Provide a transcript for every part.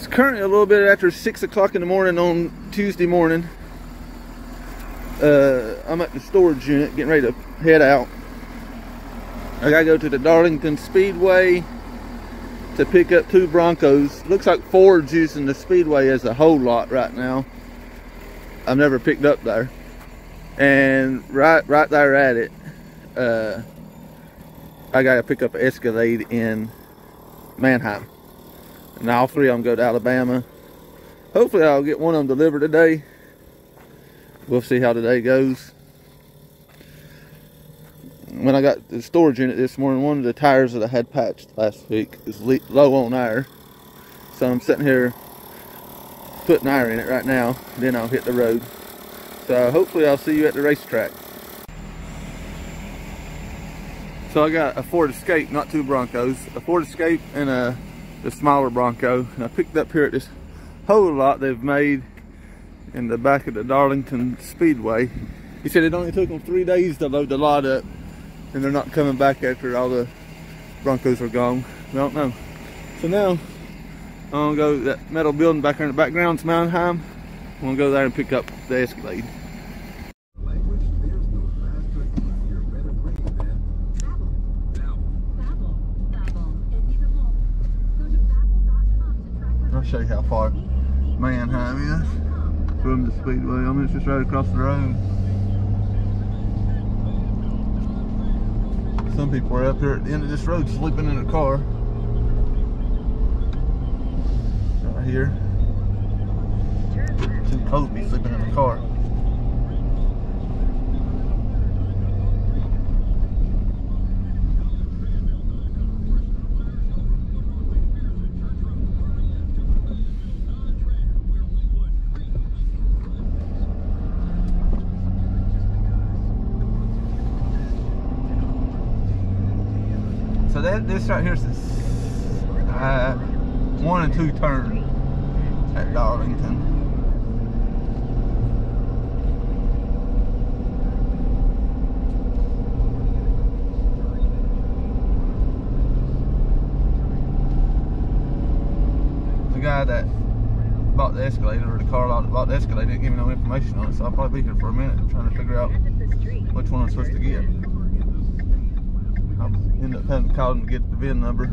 It's currently a little bit after 6 o'clock in the morning on Tuesday morning. I'm at the storage unit getting ready to head out. I gotta go to the Darlington Speedway to pick up 2 Broncos. Looks like Ford's using the Speedway as a whole lot right now. I've never picked up there. And right there at it, I gotta pick up an Escalade in Manheim. And all 3 of them go to Alabama. Hopefully I'll get one of them delivered today. We'll see how today goes. When I got the storage unit this morning, one of the tires that I had patched last week is low on air. So I'm sitting here putting air in it right now. Then I'll hit the road. So hopefully I'll see you at the racetrack. So I got a Ford Escape, not 2 Broncos. A Ford Escape and the smaller Bronco. And I picked up here at this whole lot they've made in the back of the Darlington Speedway. He said it only took them 3 days to load the lot up, and they're not coming back after all the Broncos are gone. I don't know. So now I'm gonna go to that metal building back there in the background, to Manheim. I'm gonna go there and pick up the Escalade. I'll show you how far Manheim is from the Speedway. I mean, it's just right across the road. Some people are up here at the end of this road sleeping in a car. Right here. Too cold to be sleeping in a car. So this right here is 1 and 2 turn at Darlington. The guy that bought the Escalade, or the car lot that bought the Escalade, didn't give me no information on it, so I'll probably be here for a minute trying to figure out which one I'm supposed to get. I'll end up having to call them to get the VIN number.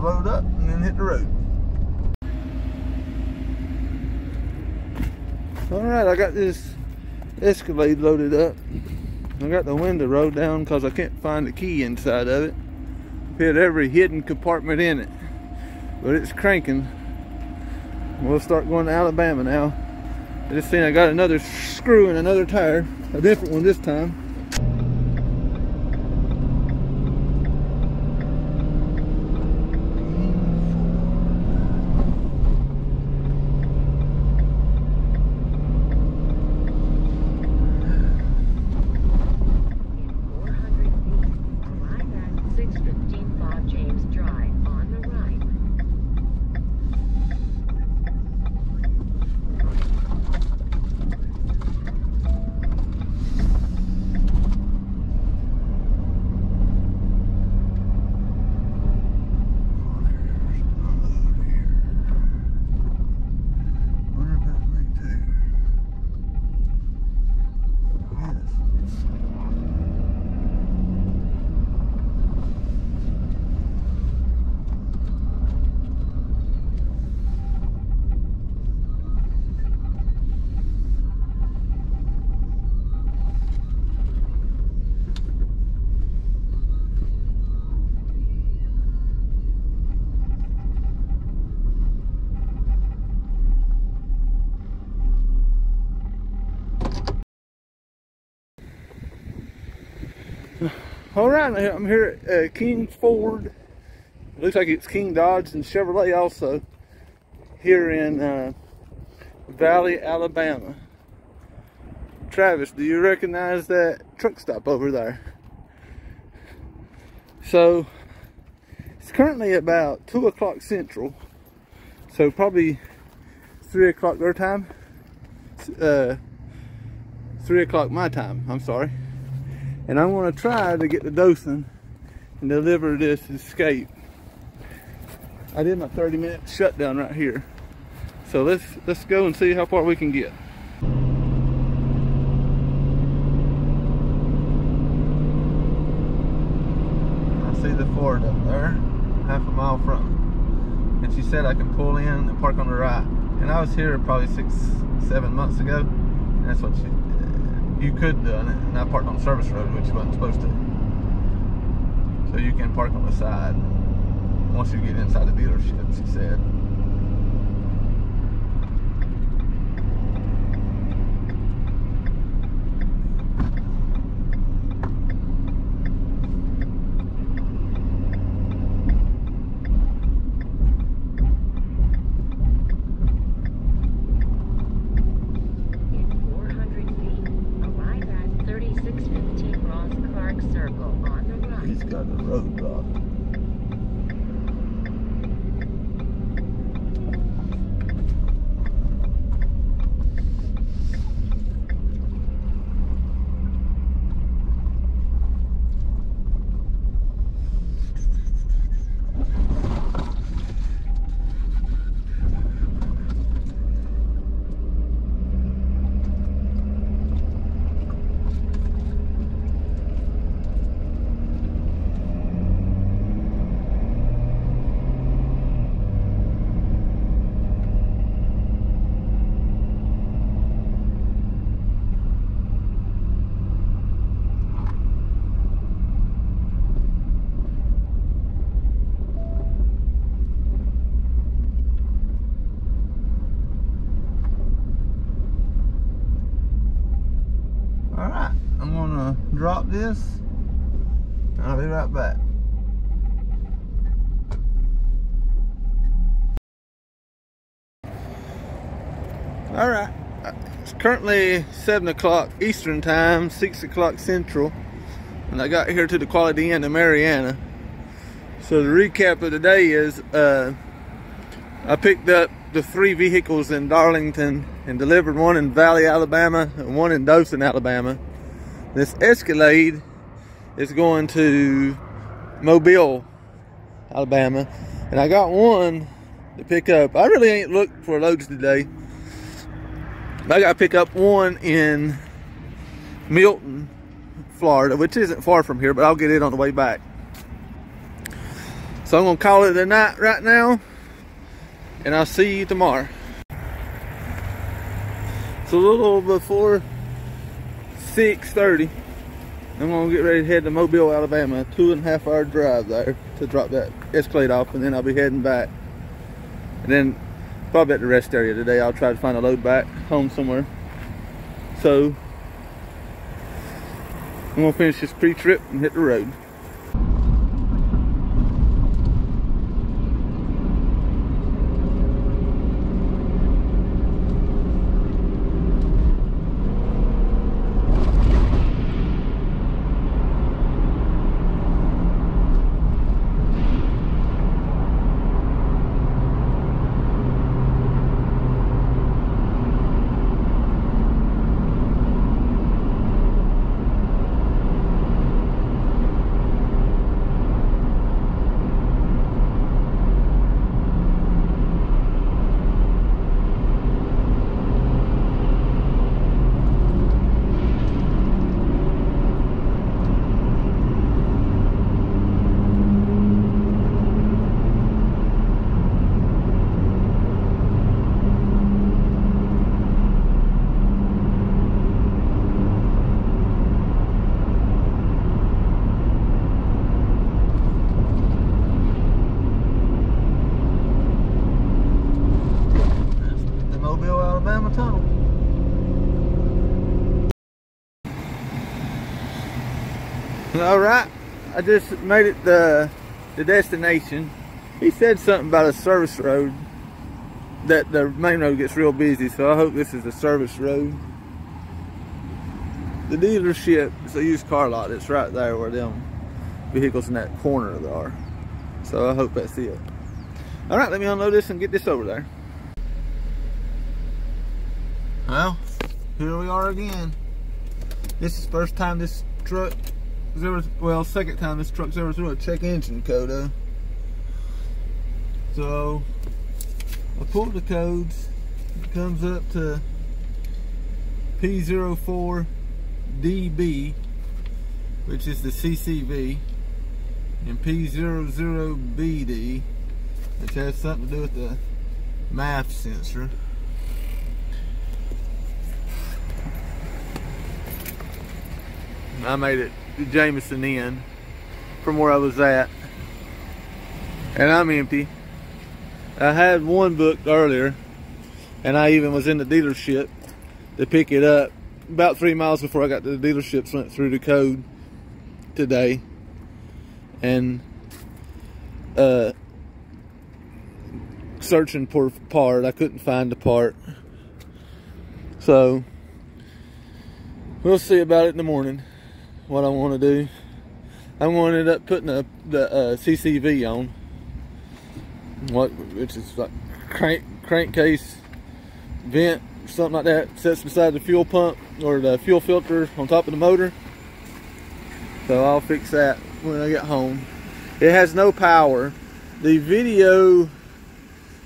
Load up and then hit the road. Alright, I got this Escalade loaded up. I got the window rolled down because I can't find the key inside of it. Hit every hidden compartment in it, but it's cranking. We'll start going to Alabama now. I just seen I got another screw in another tire, a different one this time. All right, I'm here at King Ford. It looks like it's King Dodge and Chevrolet also, here in Valley, Alabama. Travis, do you recognize that truck stop over there? So, it's currently about 2 o'clock Central, so probably 3 o'clock their time, 3 o'clock my time, I'm sorry. And I'm going to try to get to Dothan and deliver this Escape. I did my 30-minute shutdown right here. So let's go and see how far we can get. I see the Ford up there, half a mile from. And she said I can pull in and park on the right. And I was here probably 6-7 months ago. And that's what you could have done it, and I parked on the service road, which you wasn't supposed to. So you can park on the side once you get inside the dealership, she said. He's got a roadblock. Alright, I'm gonna drop this and I'll be right back. Alright, it's currently 7 o'clock Eastern time, 6 o'clock Central, and I got here to the Quality Inn in Marianna. So the recap of the day is I picked up the 3 vehicles in Darlington and delivered one in Valley, Alabama, and one in Dothan, Alabama. This Escalade is going to Mobile, Alabama, and I got one to pick up. I really ain't looked for loads today. I got to pick up one in Milton, Florida, which isn't far from here, but I'll get it on the way back. So I'm going to call it a night right now, and I'll see you tomorrow. It's a little before 6:30. I'm gonna get ready to head to Mobile, Alabama. A 2.5 hour drive there to drop that Escalade off, and then I'll be heading back. And then probably at the rest area today, I'll try to find a load back home somewhere. So I'm gonna finish this pre-trip and hit the road. All right, I just made it the destination. He said something about a service road, that the main road gets real busy, so I hope this is a service road. The dealership is a used car lot. It's right there where them vehicles in that corner are. So I hope that's it. All right, let me unload this and get this over there. Well, here we are again. This is the first time this truck was ever, well, second time this truck's ever through a check engine code. So I pulled the codes. It comes up to P04DB, which is the CCV, and P00BD, which has something to do with the MAF sensor. I made it to Jameson Inn from where I was at, and I'm empty. I had one booked earlier, and I even was in the dealership to pick it up. About 3 miles before I got to the dealerships, went through the code today, and searching for a part. I couldn't find the part, so we'll see about it in the morning. What I want to do, I'm going to end up putting the CCV on, which is like crankcase vent, something like that, sits beside the fuel pump or the fuel filter on top of the motor. So I'll fix that when I get home. It has no power. The video,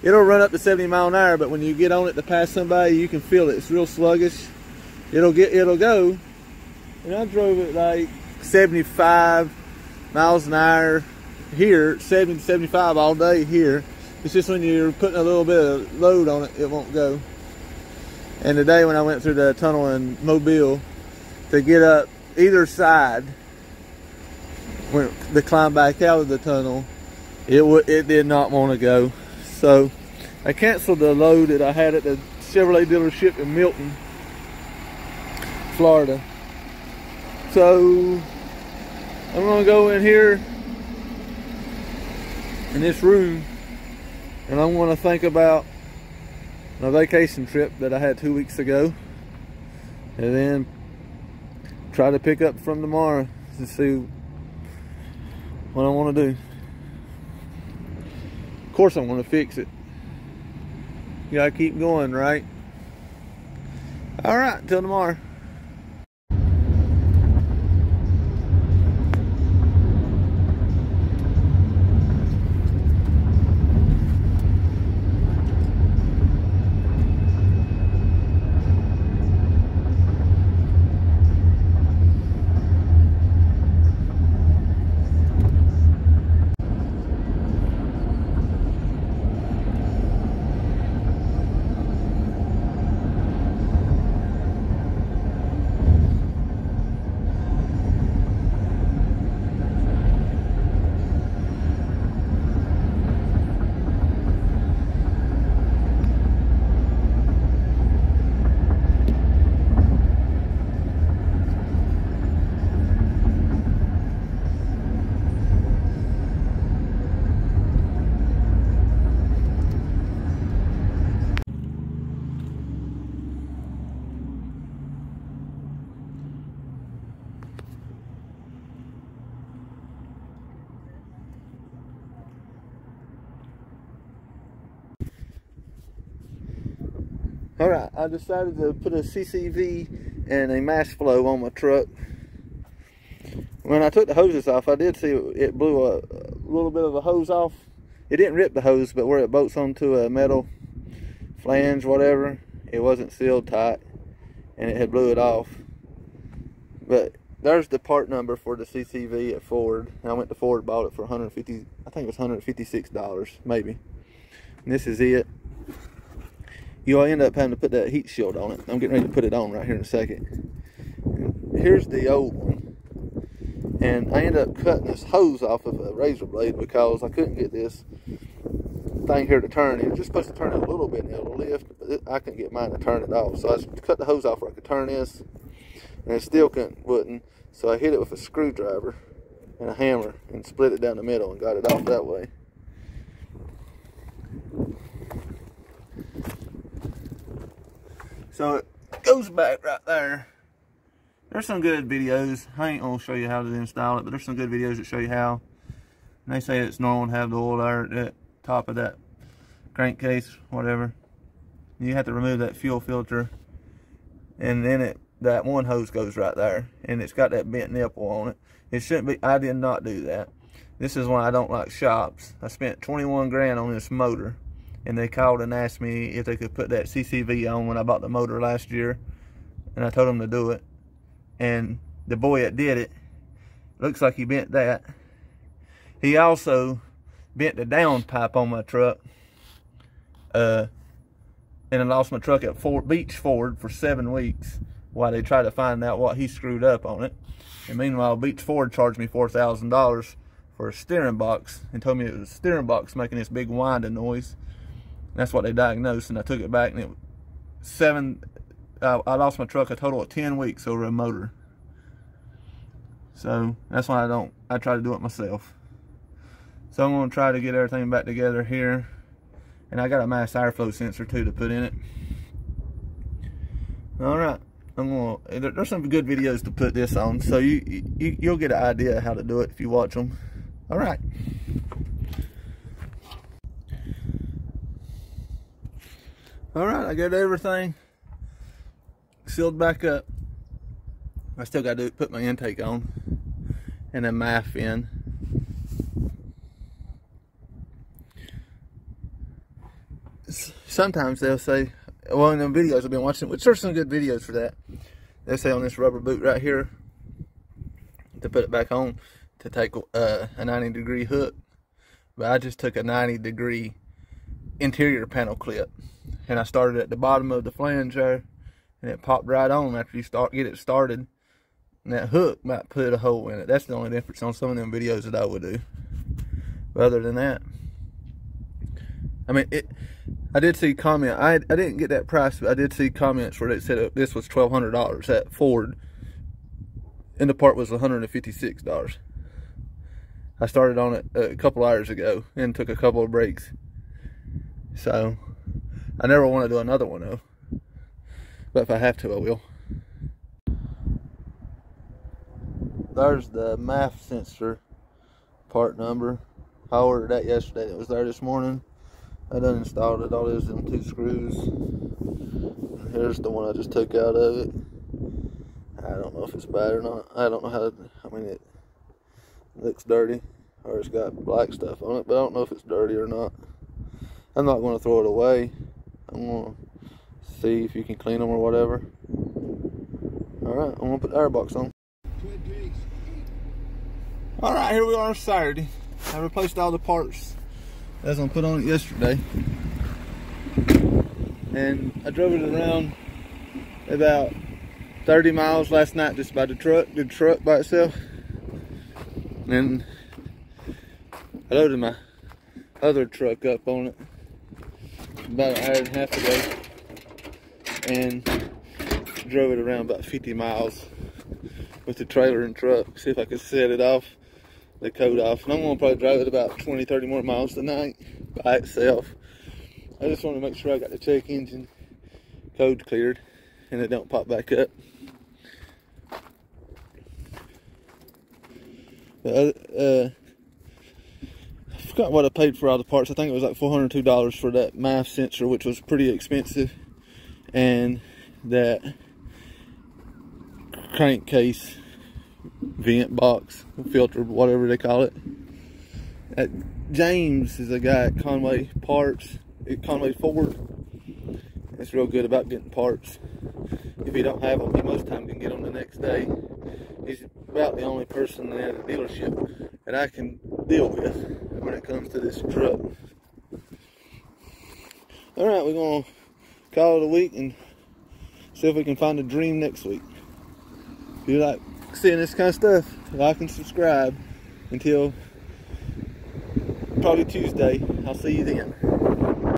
it'll run up to 70 miles an hour, but when you get on it to pass somebody, you can feel it. It's real sluggish. It'll go. And I drove it like 75 miles an hour here, 70 to 75 all day here. It's just when you're putting a little bit of load on it, it won't go. And today when I went through the tunnel in Mobile to get up either side, when to climb back out of the tunnel, it did not want to go. So I canceled the load that I had at the Chevrolet dealership in Milton, Florida. So I'm gonna go in here in this room, and I'm gonna think about my vacation trip that I had 2 weeks ago, and then try to pick up from tomorrow to see what I want to do. Of course I want to fix it. You gotta keep going, right? All right, till tomorrow. Alright, I decided to put a CCV and a mass flow on my truck. When I took the hoses off, I did see it blew a little bit of a hose off. It didn't rip the hose, but where it bolts onto a metal flange, whatever, it wasn't sealed tight, and it had blew it off. But there's the part number for the CCV at Ford. And I went to Ford, bought it for I think it was $156, maybe. And this is it. You'll end up having to put that heat shield on it. I'm getting ready to put it on right here in a second. And here's the old one. And I ended up cutting this hose off of a razor blade because I couldn't get this thing here to turn. It was just supposed to turn it a little bit and it'll lift, but I couldn't get mine to turn it off. So I cut the hose off where I could turn this. and it still wouldn't. So I hit it with a screwdriver and a hammer and split it down the middle and got it off that way. So it goes back right there. There's some good videos. I ain't gonna show you how to install it, but there's some good videos that show you how. And they say it's normal to have the oil there at the top of that crankcase, whatever. You have to remove that fuel filter, and then that one hose goes right there, and it's got that bent nipple on it. It shouldn't be. I did not do that. This is why I don't like shops. I spent 21 grand on this motor, and they called and asked me if they could put that CCV on when I bought the motor last year, and I told them to do it. And the boy that did it, looks like he bent that. He also bent the downpipe on my truck, and I lost my truck at Beach Ford for 7 weeks while they tried to find out what he screwed up on it. And meanwhile, Beach Ford charged me $4,000 for a steering box and told me it was a steering box making this big winding noise. And that's what they diagnosed, and I took it back, and it was I lost my truck a total of 10 weeks over a motor. So that's why I try to do it myself. So I'm going to try to get everything back together here. And I got a mass airflow sensor too to put in it. Alright, there's some good videos to put this on, so you'll get an idea how to do it if you watch them. Alright. Alright, I got everything sealed back up. I still got to put my intake on and then MAF in. Sometimes they'll say, well, in the videos I've been watching, which there's some good videos for that, they say on this rubber boot right here to put it back on to take a 90-degree hook, but I just took a 90-degree interior panel clip, and I started at the bottom of the flange there, and it popped right on after you get it started. And that hook might put a hole in it. That's the only difference on some of them videos that I would do. But other than that, I mean, I did see comment. I didn't get that price, but I did see comments where they said this was $1,200 at Ford, and the part was $156. I started on it a couple hours ago and took a couple of breaks. So I never want to do another one though. But if I have to, I will. There's the MAF sensor part number. I ordered that yesterday. It was there this morning. I done installed it. All it is them 2 screws. And here's the one I just took out of it. I don't know if it's bad or not. I don't know how. I mean, it looks dirty, or it's got black stuff on it, but I don't know if it's dirty or not. I'm not going to throw it away. I'm going to see if you can clean them or whatever. Alright, I'm going to put the airbox on. Alright, here we are on Saturday. I replaced all the parts that I was going to put on it yesterday. And I drove it around about 30 miles last night just by the truck by itself. And I loaded my other truck up on it about an hour and a half ago and drove it around about 50 miles with the trailer and truck, see if I could set it off, the code off. And I'm going to probably drive it about 20-30 more miles tonight by itself. I just want to make sure I got the check engine code cleared and it don't pop back up. I forgot what I paid for all the parts. I think it was like $402 for that MAF sensor, which was pretty expensive, and that crankcase vent box filter, whatever they call it. James is a guy at Conway Parts at Conway Ford. It's real good about getting parts. If you don't have them, he most time can get them the next day. He's about the only person at the dealership that I can deal with when it comes to this truck. Alright, we're going to call it a week and see if we can find a dream next week. If you like seeing this kind of stuff, like and subscribe. Until probably Tuesday. I'll see you then.